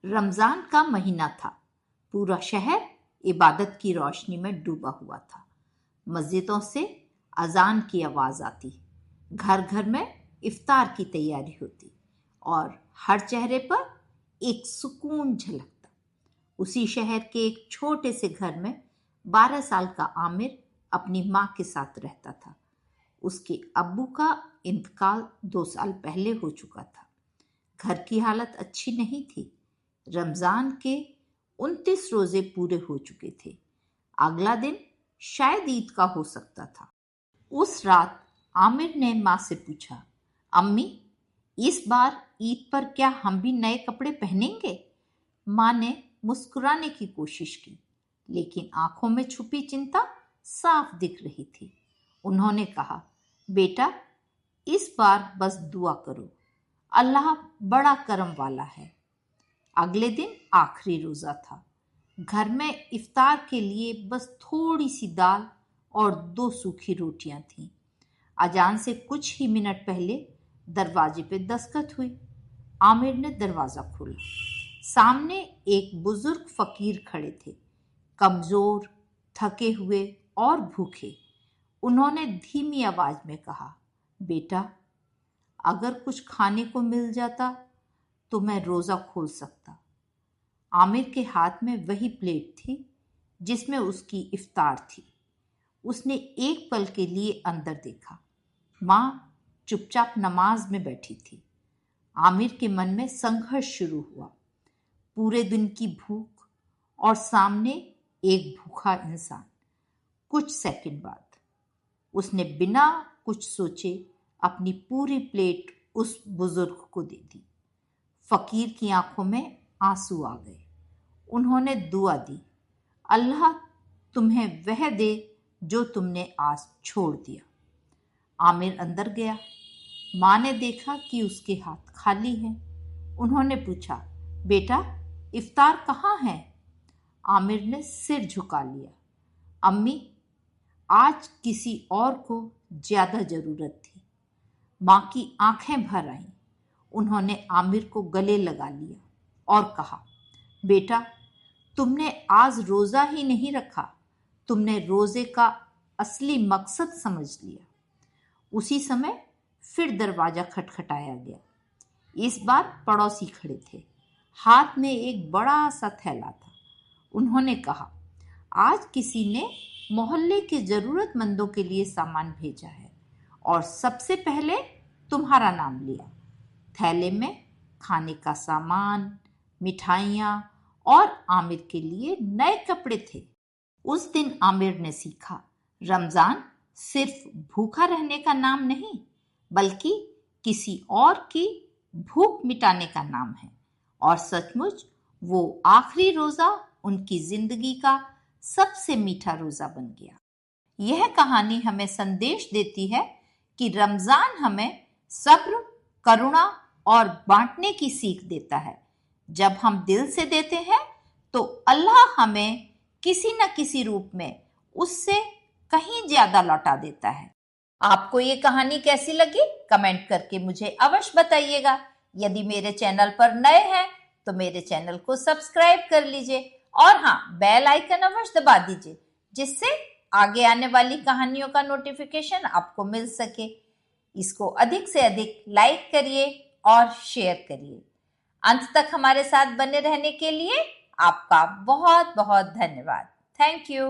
रमजान का महीना था। पूरा शहर इबादत की रोशनी में डूबा हुआ था। मस्जिदों से अजान की आवाज आती, घर घर में इफ्तार की तैयारी होती और हर चेहरे पर एक सुकून झलकता। उसी शहर के एक छोटे से घर में 12 साल का आमिर अपनी माँ के साथ रहता था। उसके अब्बू का इंतकाल 2 साल पहले हो चुका था। घर की हालत अच्छी नहीं थी। रमजान के 29 रोजे पूरे हो चुके थे। अगला दिन शायद ईद का हो सकता था। उस रात आमिर ने माँ से पूछा, अम्मी, इस बार ईद पर क्या हम भी नए कपड़े पहनेंगे? माँ ने मुस्कुराने की कोशिश की, लेकिन आंखों में छुपी चिंता साफ दिख रही थी। उन्होंने कहा, बेटा, इस बार बस दुआ करो, अल्लाह बड़ा करम वाला है। अगले दिन आखिरी रोजा था। घर में इफ्तार के लिए बस थोड़ी सी दाल और 2 सूखी रोटियां थीं। अजान से कुछ ही मिनट पहले दरवाजे पे दस्तक हुई। आमिर ने दरवाजा खोला। सामने एक बुजुर्ग फकीर खड़े थे, कमजोर, थके हुए और भूखे। उन्होंने धीमी आवाज में कहा, बेटा, अगर कुछ खाने को मिल जाता तो मैं रोजा खोल सकता। आमिर के हाथ में वही प्लेट थी जिसमें उसकी इफ्तार थी। उसने एक पल के लिए अंदर देखा। माँ चुपचाप नमाज में बैठी थी। आमिर के मन में संघर्ष शुरू हुआ। पूरे दिन की भूख और सामने एक भूखा इंसान। कुछ सेकंड बाद उसने बिना कुछ सोचे अपनी पूरी प्लेट उस बुजुर्ग को दे दी। फकीर की आंखों में आंसू आ गए। उन्होंने दुआ दी, अल्लाह तुम्हें वह दे जो तुमने आज छोड़ दिया। आमिर अंदर गया। माँ ने देखा कि उसके हाथ खाली हैं। उन्होंने पूछा, बेटा, इफ्तार कहाँ है? आमिर ने सिर झुका लिया। अम्मी, आज किसी और को ज्यादा जरूरत थी। माँ की आंखें भर आईं। उन्होंने आमिर को गले लगा लिया और कहा, बेटा, तुमने आज रोजा ही नहीं रखा, तुमने रोजे का असली मकसद समझ लिया। उसी समय फिर दरवाजा खटखटाया गया। इस बार पड़ोसी खड़े थे। हाथ में एक बड़ा सा थैला था। उन्होंने कहा, आज किसी ने मोहल्ले के जरूरतमंदों के लिए सामान भेजा है और सबसे पहले तुम्हारा नाम लिया। थैले में खाने का सामान, मिठाइयाँ और आमिर के लिए नए कपड़े थे। उस दिन आमिर ने सीखा, रमजान सिर्फ भूखा रहने का नाम नहीं, बल्कि किसी और की भूख मिटाने का नाम है। और सचमुच वो आखिरी रोजा उनकी जिंदगी का सबसे मीठा रोजा बन गया। यह कहानी हमें संदेश देती है कि रमजान हमें सब्र, करुणा और बांटने की सीख देता है। जब हम दिल से देते हैं तो अल्लाह हमें किसी न किसी रूप में उससे कहीं ज्यादा लौटा देता है। आपको ये कहानी कैसी लगी? कमेंट करके मुझे अवश्य बताइएगा। यदि मेरे चैनल पर नए हैं तो मेरे चैनल को सब्सक्राइब कर लीजिए और हाँ, बेल आइकन अवश्य दबा दीजिए, जिससे आगे आने वाली कहानियों का नोटिफिकेशन आपको मिल सके। इसको अधिक से अधिक लाइक करिए और शेयर करिए। अंत तक हमारे साथ बने रहने के लिए आपका बहुत बहुत धन्यवाद। Thank you.